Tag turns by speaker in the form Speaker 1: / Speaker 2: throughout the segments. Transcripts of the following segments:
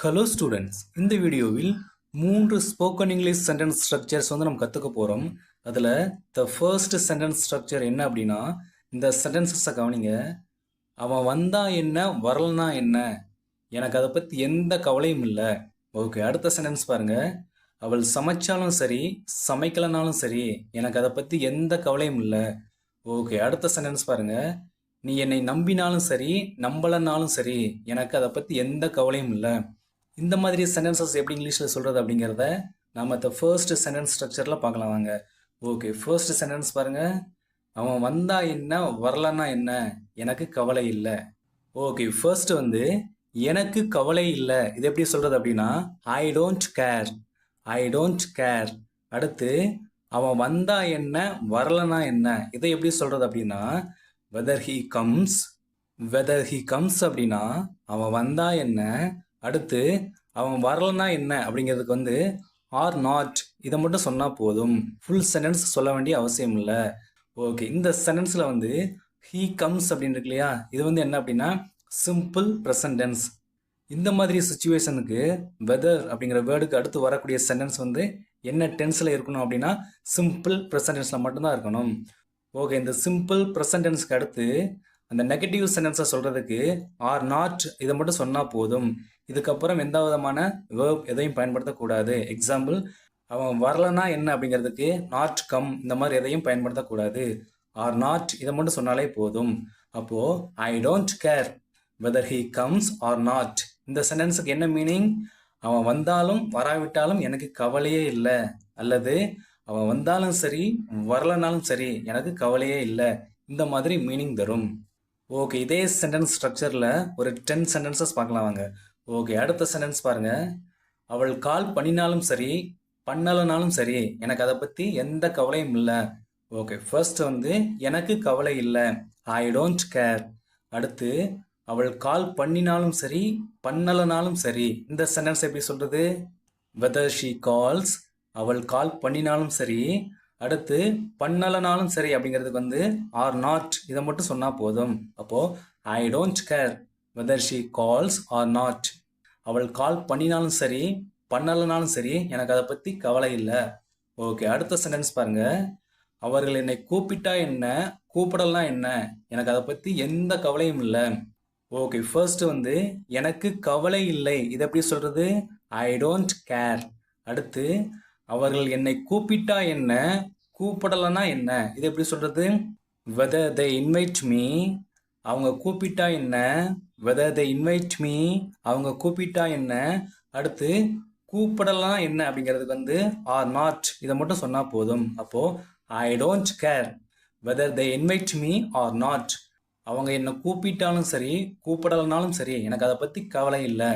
Speaker 1: Hello students, இந்த வீடியோவில் 3 spoken English sentence structures நம்ம கற்றுக்க போகிறோம். அதில் த ஃபர்ஸ்ட் சென்டென்ஸ் ஸ்ட்ரக்சர் என்ன அப்படின்னா, இந்த சென்டென்சஸை கவனிங்க. அவன் வந்தா என்ன, வரலனா என்ன, எனக்கு அதை பற்றி எந்த கவலையும் இல்லை. ஓகே, அடுத்த சென்டென்ஸ் பாருங்க. அவள் சமைச்சாலும் சரி, சமைக்கலனாலும் சரி, எனக்கு அதை பற்றி எந்த கவலையும் இல்லை. ஓகே, அடுத்த சென்டென்ஸ் பாருங்க. நீ என்னை நம்பினாலும் சரி, நம்பலனாலும் சரி, எனக்கு அதை பற்றி எந்த கவலையும் இல்லை. இந்த மாதிரி சென்டென்சஸ் எப்படி இங்கிலீஷில் சொல்கிறது அப்படிங்கிறத நம்ம இந்த ஃபர்ஸ்ட் சென்டென்ஸ் ஸ்ட்ரக்சரில் பார்க்கலாம் வாங்க. ஓகே, ஃபர்ஸ்ட் சென்டென்ஸ் பாருங்கள். அவன் வந்தா என்ன, வரலன்னா என்ன, எனக்கு கவலை இல்லை. ஓகே, ஃபர்ஸ்ட் எனக்கு கவலை இல்லை, இது எப்படி சொல்கிறது அப்படின்னா ஐ don't care. I don't care. அடுத்து அவன் வந்தா என்ன, வரலனா என்ன, இதை எப்படி சொல்கிறது அப்படின்னா weather he comes. Weather he comes அப்படின்னா அவன் வந்தா என்ன, அடுத்து அவன் வரலனா என்ன அப்படிங்கிறதுக்கு ஆர் நாட், இதை மட்டும் சொன்னால் போதும். ஃபுல் சென்டென்ஸ் சொல்ல வேண்டிய அவசியம் இல்லை. ஓகே, இந்த சென்டென்ஸில் ஹீ கம்ஸ் அப்படின்னு இருக்கு இல்லையா, இது என்ன அப்படின்னா சிம்பிள் ப்ரெசன்ட் டென்ஸ். இந்த மாதிரி சுச்சுவேஷனுக்கு வெதர் அப்படிங்கிற வேர்டுக்கு அடுத்து வரக்கூடிய சென்டென்ஸ் என்ன டென்ஸில் இருக்கணும் அப்படின்னா சிம்பிள் ப்ரெசன்ட் டென்ஸில் மட்டும்தான் இருக்கணும். ஓகே, இந்த சிம்பிள் ப்ரெசன்ட் டென்ஸ்க்கு அடுத்து அந்த நெகட்டிவ் சென்டென்ஸை சொல்கிறதுக்கு ஆர் நாட், இதை மட்டும் சொன்னால் போதும். இதுக்கப்புறம் எந்த விதமான வேர்ப் எதையும் பயன்படுத்தக்கூடாது. எக்ஸாம்பிள், அவன் வரலனா என்ன அப்படிங்கிறதுக்கு நாட் கம், இந்த மாதிரி எதையும் பயன்படுத்தக்கூடாது. ஆர் நாட், இதை மட்டும் சொன்னாலே போதும். அப்போது I don't care whether he comes or not. இந்த சென்டென்ஸுக்கு என்ன மீனிங்? அவன் வந்தாலும் வராவிட்டாலும் எனக்கு கவலையே இல்லை, அல்லது அவன் வந்தாலும் சரி வரலனாலும் சரி எனக்கு கவலையே இல்லை, இந்த மாதிரி மீனிங் தரும். ஓகே, இதே சென்டென்ஸ் ஸ்ட்ரக்சரில் ஒரு 10 சென்டென்சஸ் பார்க்கலாம் வாங்க. ஓகே, அடுத்த சென்டென்ஸ் பாருங்கள். அவள் கால் பண்ணினாலும் சரி, பண்ணலனாலும் சரி, எனக்கு அதை பற்றி எந்த கவலையும் இல்லை. ஓகே, ஃபர்ஸ்ட் எனக்கு கவலை இல்லை, ஐ டோன்ட் கேர். அடுத்து அவள் கால் பண்ணினாலும் சரி, பண்ணலனாலும் சரி, இந்த சென்டென்ஸ் எப்படி சொல்கிறது? வெதர் ஷீ கால்ஸ், அவள் கால் பண்ணினாலும் சரி, அடுத்து பண்ணலனாலும் சரி அப்படிங்கிறதுக்கு ஆர் நாட், இதை மட்டும் சொன்னால் போதும். அப்போது I don't care whether she calls or not. அவள் கால் பண்ணினாலும் சரி, பண்ணலனாலும் சரி, எனக்கு அதை பற்றி கவலை இல்லை. ஓகே, அடுத்த சென்டென்ஸ் பாருங்கள். அவர்கள் என்னை கூப்பிட்டா என்ன, கூப்பிடலாம் என்ன, எனக்கு அதை பற்றி எந்த கவலையும் இல்லை. ஓகே, ஃபர்ஸ்ட் எனக்கு கவலை இல்லை, இதை எப்படி சொல்கிறது? ஐ டோன்ட் கேர். அடுத்து அவர்கள் என்னை கூப்பிட்டா என்ன, கூப்பிடலனா என்ன, இது எப்படி சொல்கிறது? whether they invite me, அவங்க கூப்பிட்டா என்ன, whether they invite me, அவங்க கூப்பிட்டா என்ன, அடுத்து கூப்பிடலாம் என்ன அப்படிங்கிறதுக்கு ஆர் நாட், இதை மட்டும் சொன்னால் போதும். அப்போது I don't care whether they invite me or not. அவங்க என்னை கூப்பிட்டாலும் சரி, கூப்பிடலனாலும் சரி, எனக்கு அதை பற்றி கவலை இல்லை.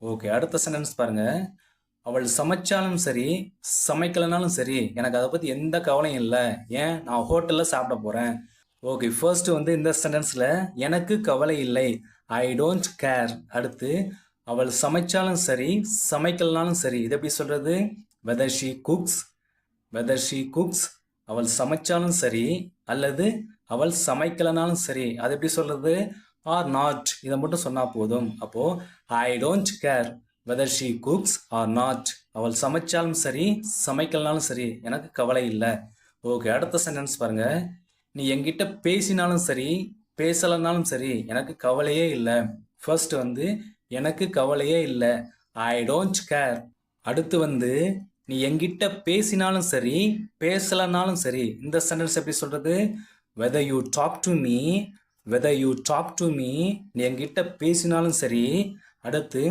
Speaker 1: ஓகே, அடுத்த சென்டென்ஸ் பாருங்கள். அவள் சமைச்சாலும் சரி, சமைக்கலனாலும் சரி, எனக்கு அதை பற்றி எந்த கவலையும் இல்லை. ஏன், நான் ஹோட்டலில் சாப்பிட போகிறேன். ஓகே, ஃபர்ஸ்ட் இந்த சென்டென்ஸில் எனக்கு கவலை இல்லை, ஐ டோன்ட் கேர். அடுத்து அவள் சமைச்சாலும் சரி, சமைக்கலனாலும் சரி, இது எப்படி சொல்கிறது? Weather she cooks. Weather she cooks, அவள் சமைச்சாலும் சரி, அல்லது அவள் சமைக்கலனாலும் சரி, அது எப்படி சொல்கிறது? ஆர் நாட், இதை மட்டும் சொன்னால் போதும். அப்போது I don't care whether she cooks or not. அவள் சமைச்சாலும் சரி, சமைக்கலனாலும் சரி, எனக்கு கவலை இல்லை. ஓகே, அடுத்த சென்டென்ஸ் பாருங்கள். நீ என்கிட்ட பேசினாலும் சரி, பேசலைனாலும் சரி, எனக்கு கவலையே இல்லை. ஃபர்ஸ்ட் எனக்கு கவலையே இல்லை, ஐ டோன்ட் கேர். அடுத்து நீ என்கிட்ட பேசினாலும் சரி, பேசலைனாலும் சரி, இந்த சென்டென்ஸ் எப்படி சொல்கிறது? whether you talk to me, whether you talk to me, நீ என்கிட்ட பேசினாலும் சரி, அடுத்து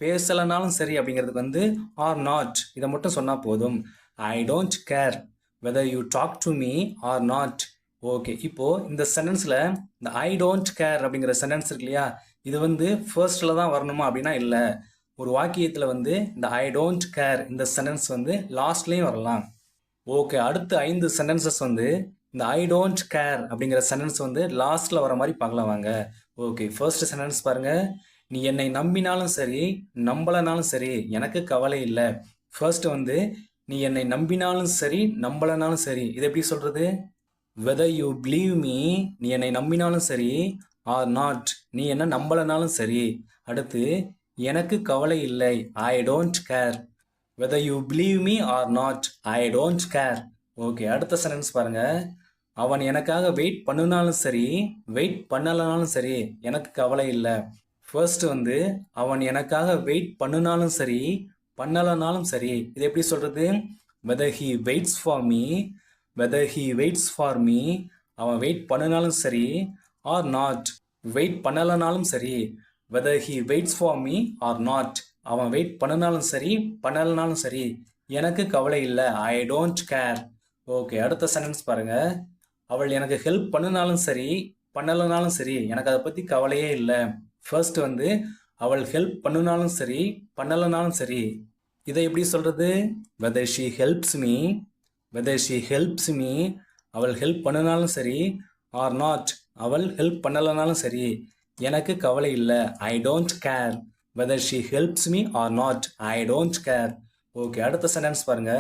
Speaker 1: பேசலைனாலும் சரி அப்படிங்கிறதுக்கு ஆர் நாட், இதை மட்டும் சொன்னால் போதும். I don't care whether you talk to me or not. Okay, இப்போது இந்த சென்டென்ஸில் இந்த ஐ டோன்ட் கேர் அப்படிங்கிற சென்டென்ஸ் இருக்கு இல்லையா, இது ஃபர்ஸ்டில் தான் வரணுமா அப்படின்னா இல்லை. ஒரு வாக்கியத்தில் இந்த ஐ டோன்ட் கேர் இந்த சென்டென்ஸ் லாஸ்ட்லேயும் வரலாம். ஓகே, அடுத்த 5 சென்டென்சஸ் இந்த ஐ டோன்ட் கேர் அப்படிங்கிற சென்டென்ஸ் லாஸ்ட்டில் வர மாதிரி பார்க்கலாம் வாங்க. ஓகே, ஃபர்ஸ்ட் சென்டென்ஸ் பாருங்கள். நீ என்னை நம்பினாலும் சரி, நம்பலனாலும் சரி, எனக்கு கவலை இல்லை. ஃபர்ஸ்ட் நீ என்னை நம்பினாலும் சரி, நம்பலனாலும் சரி, இது எப்படி சொல்கிறது? whether you believe me, நீ என்னை நம்பினாலும் சரி, ஆர் நாட், நீ என்ன நம்பலனாலும் சரி. அடுத்து எனக்கு கவலை இல்லை. I don't care. Whether you believe me or not, I don't care. Okay, அடுத்த சென்டென்ஸ் பாருங்க. அவன் எனக்காக வெயிட் பண்ணினாலும் சரி, வெயிட் பண்ணலனாலும் சரி, எனக்கு கவலை இல்லை. ஃபர்ஸ்ட் வந்து அவன் எனக்காக வெயிட் பண்ணினாலும் சரி, பண்ணலனாலும் சரி. இது எப்படி சொல்றது? whether he waits for me, whether he waits for me, அவன் வெயிட் பண்ணினாலும் சரி, or not, வெயிட் பண்ணலனாலும் சரி. whether he waits for me or not, அவன் வெயிட் பண்ணினாலும் சரி, பண்ணலனாலும் சரி, எனக்கு கவலை இல்லை. I don't care. ஓகே, அடுத்த சென்டென்ஸ் பாருங்க. அவள் எனக்கு ஹெல்ப் பண்ணினாலும் சரி, பண்ணலனாலும் சரி, எனக்கு அதை பற்றி கவலையே இல்லை. ஃபர்ஸ்ட் வந்து அவள் ஹெல்ப் பண்ணினாலும் சரி, பண்ணலனாலும் சரி. இதை எப்படி சொல்றது? whether she helps me, whether she helps me, அவள் ஹெல்ப் பண்ணினாலும் சரி, or not, அவள் ஹெல்ப் பண்ணலனாலும் சரி, எனக்கு கவலை இல்லை. I don't care. whether she helps me or not, I don't care. Okay, அடுத்த சென்டென்ஸ் பாருங்க.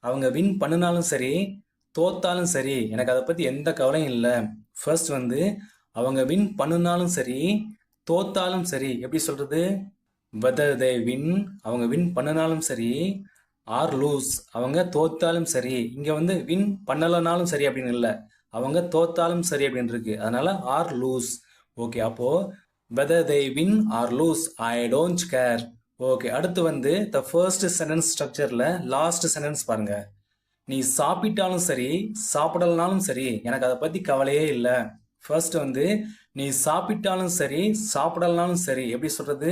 Speaker 1: அவங்க வின் பண்ணினாலும் சரி, தோத்தாலும் சரி, எனக்கு அதை பற்றி எந்த கவலையும் இல்லை. ஃபர்ஸ்ட் வந்து அவங்க வின் பண்ணினாலும் சரி, தோத்தாலும் சரி. எப்படி சொல்றது? whether they win, அவங்க வின் பண்ணினாலும் சரி, or lose, அவங்க தோத்தாலும் சரி. இங்கே வந்து வின் பண்ணலனாலும் சரி அப்படின்னு இல்லை, அவங்க தோத்தாலும் சரி அப்படின்னு இருக்கு. அதனால or lose. ஓகே, அப்போ whether they win or lose, I don't care. Okay, அடுத்து வந்து the first sentence structureல லாஸ்ட் சென்டென்ஸ் பாருங்க. நீ சாப்பிட்டாலும் சரி, சாப்பிடலனாலும் சரி, எனக்கு அதை பற்றி கவலையே இல்லை. ஃபர்ஸ்ட் வந்து நீ சாப்பிட்டாலும் சரி, சாப்பிடலனாலும் சரி. எப்படி சொல்றது?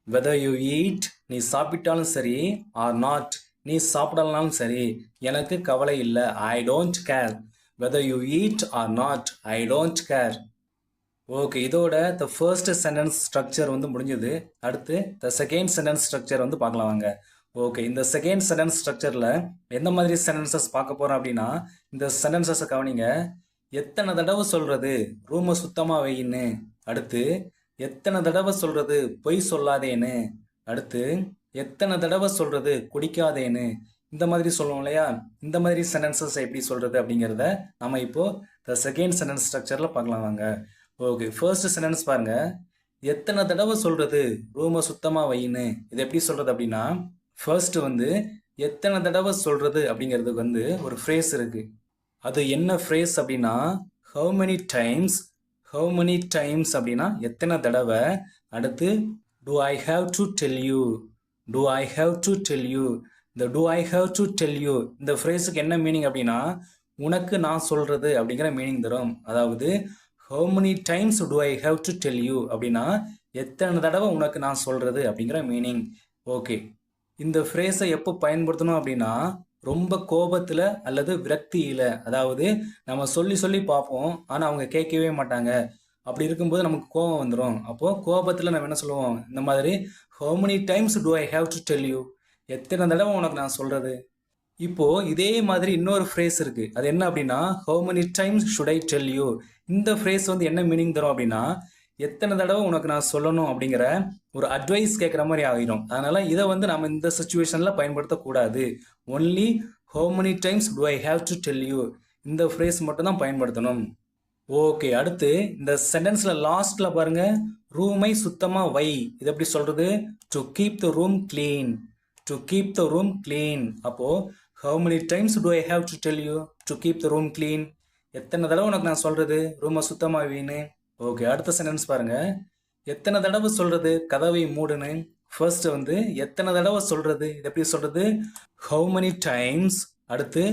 Speaker 1: whether you eat, நீ சாப்பிட்டாலும் சரி, or not, நீ சாப்பிடலனாலும் சரி, எனக்கு கவலை இல்லை. I don't care. whether you eat or not, I don't care. Okay, இதோட the first sentence structure வந்து முடிஞ்சது. அடுத்து the second sentence structure வந்து பார்க்கலாம் வாங்க. ஓகே, இந்த செகண்ட் சென்டென்ஸ் ஸ்ட்ரக்சரில் எந்த மாதிரி சென்டென்சஸ் பார்க்க போகிறோம் அப்படின்னா, இந்த சென்டென்சஸை கவனிங்க. எத்தனை தடவை சொல்கிறது ரூமை சுத்தமாக வையின்னு. அடுத்து எத்தனை தடவை சொல்கிறது பொய் சொல்லாதேன்னு. அடுத்து எத்தனை தடவை சொல்கிறது குடிக்காதேன்னு. இந்த மாதிரி சொல்லுவோம் இல்லையா? இந்த மாதிரி சென்டென்சஸ் எப்படி சொல்கிறது அப்படிங்கிறத நம்ம இப்போது த செகண்ட் சென்டென்ஸ் ஸ்ட்ரக்சரில் பார்க்கலாம் வாங்க. ஓகே, ஃபர்ஸ்ட் சென்டென்ஸ் பாருங்க. எத்தனை தடவை சொல்கிறது ரூமை சுத்தமாக வையின்னு. இது எப்படி சொல்கிறது அப்படின்னா, ஃபர்ஸ்ட் வந்து எத்தனை தடவை சொல்கிறது அப்படிங்கிறதுக்கு வந்து ஒரு ஃப்ரேஸ் இருக்குது. அது என்ன ஃப்ரேஸ் அப்படின்னா, how many times. How many times அப்படின்னா எத்தனை தடவை. அடுத்து do I have to tell you, do I have to tell you. இந்த do I have to tell you இந்த ஃப்ரேஸுக்கு என்ன மீனிங் அப்படின்னா, உனக்கு நான் சொல்கிறது அப்படிங்கிற மீனிங் தரும். அதாவது how many times do I have to tell you அப்படின்னா எத்தனை தடவை உனக்கு நான் சொல்கிறது அப்படிங்கிற மீனிங். ஓகே, இந்த ஃப்ரேஸை எப்போ பயன்படுத்தணும் அப்படின்னா, ரொம்ப கோபத்தில் அல்லது விரக்தியில். அதாவது நம்ம சொல்லி சொல்லி பார்ப்போம், ஆனால் அவங்க கேட்கவே மாட்டாங்க. அப்படி இருக்கும்போது நமக்கு கோபம் வந்துடும். அப்போது கோபத்தில் நம்ம என்ன சொல்லுவோம்? இந்த மாதிரி how many times do I have to tell you, எத்தனை தடவை உனக்கு நான் சொல்கிறது. இப்போது இதே மாதிரி இன்னொரு ஃப்ரேஸ் இருக்குது. அது என்ன அப்படின்னா, how many times should I tell you. இந்த ஃப்ரேஸ் வந்து என்ன மீனிங் தரும் அப்படின்னா, எத்தனை தடவை உனக்கு நான் சொல்லணும் அப்படிங்கிற ஒரு அட்வைஸ் கேட்குற மாதிரி ஆகிடும். அதனால் இதை வந்து நம்ம இந்த சுச்சுவேஷனில் பயன்படுத்தக்கூடாது. Only how many times do I have to tell you, இந்த ஃப்ரேஸ் மட்டும் தான் பயன்படுத்தணும். ஓகே, அடுத்து இந்த சென்டென்ஸில் லாஸ்ட்டில் பாருங்கள், ரூமை சுத்தமாக வை. இது எப்படி சொல்கிறது? To keep the room clean, to keep the room clean. அப்போது how many times do I have to tell you to keep the room clean. எத்தனை தடவை உனக்கு நான் சொல்கிறது ரூமை சுத்தமாக வைன்னு. ஓகே, அடுத்த சென்டென்ஸ் பாருங்கள். எத்தனை தடவை சொல்கிறது கதவை மூடுன்னு. ஃபர்ஸ்ட் வந்து எத்தனை தடவை சொல்கிறது, இது எப்படி சொல்கிறது? How many times. அடுத்து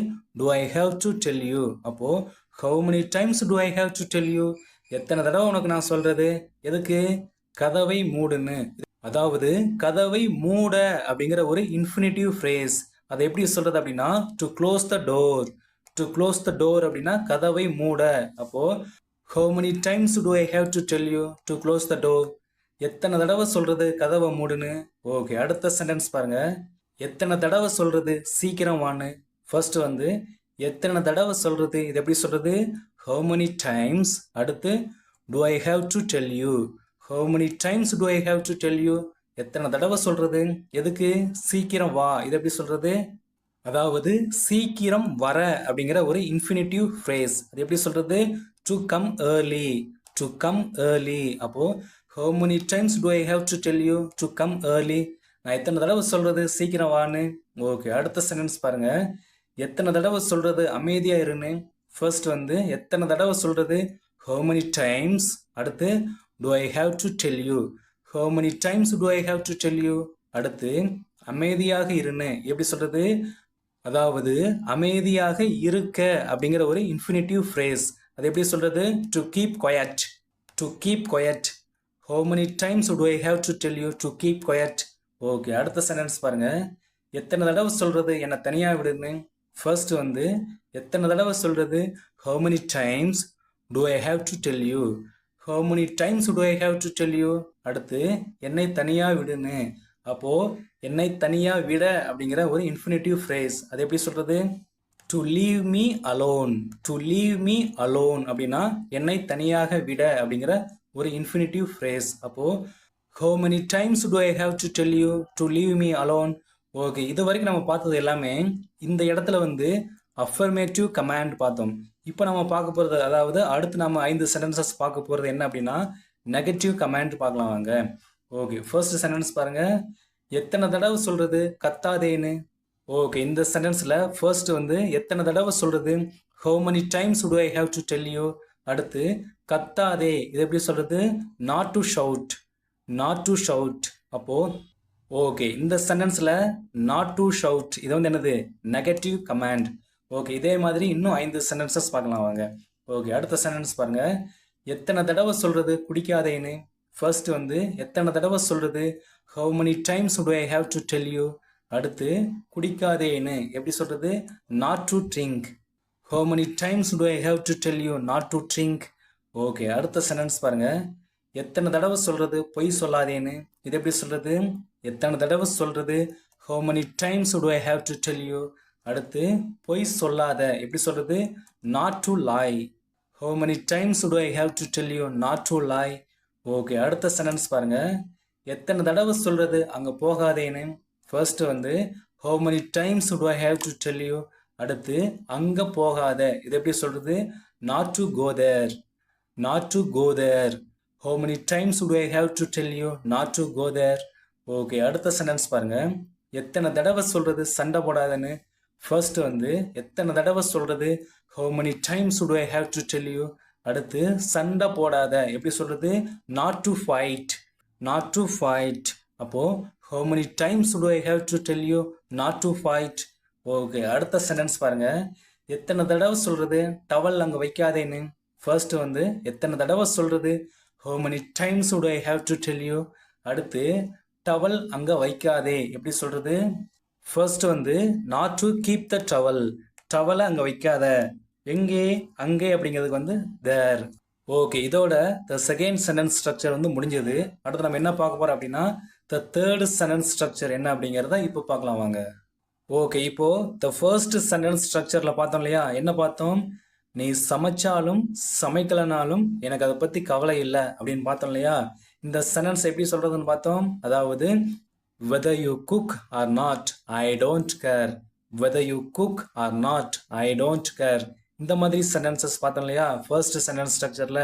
Speaker 1: do I have to tell you. அப்போது how many times do I have to tell you, எத்தனை தடவை உனக்கு நான் சொல்கிறது. எதுக்கு? கதவை மூடுன்னு. அதாவது கதவை மூட அப்படிங்கிற ஒரு இன்ஃபினிட்டிவ் ஃப்ரேஸ். அதை எப்படி சொல்கிறது அப்படின்னா, to close the door. To close the door அப்படின்னா கதவை மூட. அப்போது how many times do I have to tell you to close the door? எத்தனை தடவை சொல்கிறது கதவை மூடுன்னு. ஓகே, அடுத்த சென்டென்ஸ் பாருங்க. எத்தனை தடவை சொல்கிறது சீக்கிரம் வான்னு. ஃபர்ஸ்ட் வந்து எத்தனை தடவை சொல்கிறது, இது எப்படி சொல்கிறது? how many times. அடுத்து do I have to tell you. how many times do I have to tell you, எத்தனை தடவை சொல்கிறது. எதுக்கு? சீக்கிரம் வா. இது எப்படி சொல்கிறது? அதாவது சீக்கிரம் வர அப்படிங்கிற ஒரு இன்ஃபினிட்டிவ் ஃப்ரேஸ். அது எப்படி சொல்கிறது? To come early, to come early. அப்போது How many times do I have to tell you to come early? நான் எத்தனை தடவை சொல்றது சீக்கிரம் வான்னு. ஓகே, அடுத்த சென்டென்ஸ் பாருங்க. எத்தனை தடவை சொல்றது அமைதியா இருன்னு. ஃபர்ஸ்ட் வந்து எத்தனை தடவை சொல்றது how many times. அடுத்து do I have to tell you. how many times do I have to tell you. அடுத்து அமைதியாக இருன்னு எப்படி சொல்றது, அதாவது அமைதியாக இருக்க அப்படிங்கிற ஒரு இன்ஃபினிட்டிவ் ஃப்ரேஸ். அது எப்படி சொல்றது, to keep quiet. To keep quiet. how many times do I have to tell you to keep quiet. Okay, அடுத்த சென்டென்ஸ் பாருங்க. எத்தனை தடவை சொல்றது என்னை தனியா விடுன்னு. ஃபர்ஸ்ட் வந்து எத்தனை தடவை சொல்றது how many times do I have to tell you. how many times do I have to tell you. அடுத்து என்னை தனியா விடுன்னு. அப்போ என்னை தனியா விட அப்படிங்கிற ஒரு இன்ஃபினிட்டிவ் ஃப்ரேஸ். அது எப்படி சொல்றது, to leave me alone. To leave me alone அப்படின்னா என்னை தனியாக விட அப்படிங்கிற ஒரு இன்ஃபினிட்டிவ் ஃப்ரேஸ். அப்போ how many times do I have to tell you to leave me alone. Okay, இது வரைக்கும் நம்ம பார்த்தது எல்லாமே இந்த இடத்துல வந்து அஃபர்மேட்டிவ் கமாண்ட் பார்த்தோம். இப்போ நம்ம பார்க்க போகிறது, அதாவது அடுத்து நம்ம 5 சென்டென்சஸ் பார்க்க போகிறது என்ன அப்படின்னா நெகட்டிவ் கமாண்ட் பார்க்கலாம் வாங்க. ஓகே, ஃபர்ஸ்ட் சென்டென்ஸ் பாருங்க. எத்தனை தடவை சொல்றது கத்தாதேன்னு. ஓகே, இந்த சென்டென்ஸில் ஃபர்ஸ்ட் வந்து எத்தனை தடவை சொல்றது how many times do I have to tell you. அடுத்து கத்தாதே, இது எப்படி சொல்றது, not to shout. not to shout. அப்போ ஓகே, இந்த சென்டென்ஸில் not to shout இது வந்து என்னது, நெகட்டிவ் கமாண்ட். ஓகே, இதே மாதிரி இன்னும் 5 சென்டென்சஸ் பார்க்கலாம் வாங்க. ஓகே, அடுத்த சென்டென்ஸ் பாருங்க. எத்தனை தடவை சொல்றது குடிக்காதேன்னு. ஃபர்ஸ்ட் வந்து எத்தனை தடவை சொல்றது how many times do I have to tell you. அடுத்து குடிக்காதேன்னு எப்படி சொல்றது, not to drink. how many times do I have to tell you not to drink. Okay, அடுத்த சென்டென்ஸ் பாருங்க. எத்தனை தடவை சொல்றது பொய் சொல்லாதேன்னு. இது எப்படி சொல்றது, எத்தனை தடவை சொல்றது how many times do I have to tell you. அடுத்து பொய் சொல்லாத எப்படி சொல்றது, not to lie. how many times do I have to tell you not to lie. Okay, அடுத்த சென்டென்ஸ் பாருங்க. எத்தனை தடவை சொல்றது அங்க போகாதேன்னு. ஃபர்ஸ்ட் வந்து how many times do I have to tell you. அடுத்து அங்க போகாத இது எப்படி சொல்றது, not to go there. not to go there. how many times do I have to tell you not to go there. Okay, அடுத்த sentence பாருங்க. எத்தனை தடவை சொல்றது சண்டை போடாதன்னு. ஃபர்ஸ்ட் வந்து எத்தனை தடவை சொல்றது how many times do I have to tell you. அடுத்து சண்டை போடாத எப்படி சொல்றது, not to fight. not to fight. அப்போ how many times do I have to tell you not to fight. Okay, அடுத்த சென்டென்ஸ் பாருங்க. எத்தனை தடவை சொல்றது டவல் அங்கே வைக்காதேன்னு. ஃபர்ஸ்ட் வந்து எத்தனை தடவை சொல்றது how many times do I have to tell you. அடுத்து டவல் அங்கே வைக்காதே எப்படி சொல்றது, ஃபர்ஸ்ட் வந்து not to keep the towel. டவலை அங்கே வைக்காத, எங்கே அங்கே அப்படிங்கிறதுக்கு வந்து there. ஓகே, இதோட த செகண்ட் சென்டென்ஸ் ஸ்ட்ரக்சர் வந்து முடிஞ்சது. அடுத்து நம்ம என்ன பார்க்க போறோம் அப்படின்னா த தேர்ட் சென்டென்ஸ் ஸ்ட்ரக்சர் என்ன அப்படிங்கிறத இப்போ பார்க்கலாம் வாங்க. ஓகே, இப்போ த ஃபர்ஸ்ட் சென்டென்ஸ் ஸ்ட்ரக்சரில் பார்த்தோம் இல்லையா, என்ன பார்த்தோம், நீ சமைச்சாலும் சமைக்கலனாலும் எனக்கு அதை பற்றி கவலை இல்லை அப்படின்னு பார்த்தோம் இல்லையா. இந்த சென்டென்ஸ் எப்படி சொல்கிறதுன்னு பார்த்தோம், அதாவது whether you cook or not I don't care. whether you cook or not I don't care. இந்த மாதிரி சென்டென்சஸ் பார்த்தோம் இல்லையா ஃபர்ஸ்ட் சென்டென்ஸ் ஸ்ட்ரக்சரில்.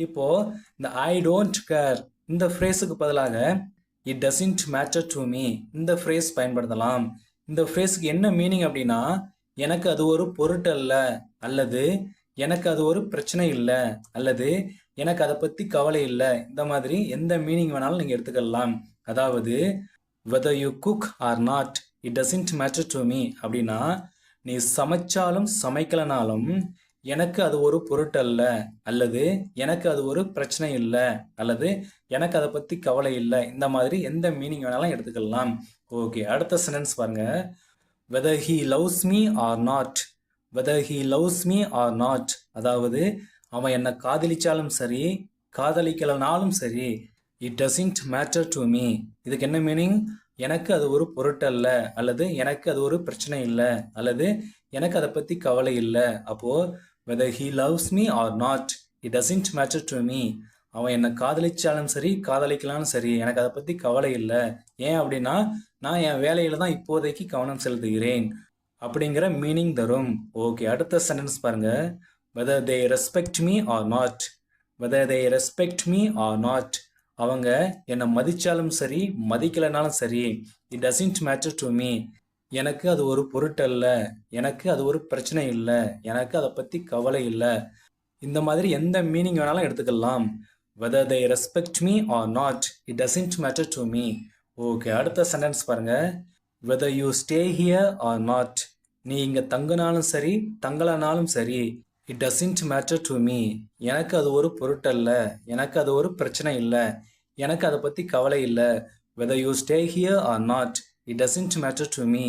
Speaker 1: இப்போது இந்த ஐ டோன்ட் கேர் இந்த ஃப்ரேஸுக்கு பதிலாக it doesn't matter to me இந்த ஃப்ரேஸ் பயன்படுத்தலாம். இந்த ஃப்ரேஸுக்கு என்ன மீனிங் அப்படின்னா, எனக்கு அது ஒரு பொருட்டல்ல, அல்லது எனக்கு அது ஒரு பிரச்சனை இல்லை, அல்லது எனக்கு அதை பற்றி கவலை இல்லை. இந்த மாதிரி எந்த மீனிங் வேணாலும் நீங்கள் எடுத்துக்கலாம். அதாவது whether you cook or not it doesn't matter to me அப்படின்னா, நீ சமைச்சாலும் சமைக்கலனாலும் எனக்கு அது ஒரு பொருட்டல்ல, அல்லது எனக்கு அது ஒரு பிரச்சனை இல்லை, அல்லது எனக்கு அதை பற்றி கவலை இல்லை. இந்த மாதிரி எந்த மீனிங் வேணாலும் எடுத்துக்கலாம். ஓகே, அடுத்த சென்டென்ஸ் பாருங்க. whether he loves me or not. whether he loves me or not அதாவது அவன் என்னை காதலிச்சாலும் சரி காதலிக்கலனாலும் சரி it doesn't matter to me. இதுக்கு என்ன மீனிங், எனக்கு அது ஒரு பொருட்டல்ல, அல்லது எனக்கு அது ஒரு பிரச்சனை இல்லை, அல்லது எனக்கு அதை பற்றி கவலை இல்லை. அப்போது whether he loves me or not it doesn't matter to me. அவன் என்னை காதலிச்சாலும் சரி காதலிக்கலாலும் சரி எனக்கு அதை பற்றி கவலை இல்லை. ஏன் அப்படின்னா நான் என் வேலையில் தான் இப்போதைக்கு கவனம் செலுத்துகிறேன் அப்படிங்கிற மீனிங் தரும். ஓகே, அடுத்த சென்டென்ஸ் பாருங்க. whether they respect me or not. whether they respect me or not அவங்க என்னை மதிச்சாலும் சரி மதிக்கலைனாலும் சரி, it doesn't matter to me. எனக்கு அது ஒரு பொருட்டல்ல, எனக்கு அது ஒரு பிரச்சனை இல்லை, எனக்கு அதை பற்றி கவலை இல்லை. இந்த மாதிரி எந்த மீனிங் வேணாலும் எடுத்துக்கலாம். whether they respect me or not, it doesn't matter to me. Okay, அடுத்த சென்டென்ஸ் பாருங்க. whether you stay here or not, நீ இங்க தங்கினாலும் சரி தங்கலனாலும் சரி, it doesn't matter to me, எனக்கு அது ஒரு பொருட்டல்ல, எனக்கு அது ஒரு பிரச்சனை இல்லை, எனக்கு அதை பற்றி கவலை இல்லை. whether you stay here or not, it doesn't matter to me.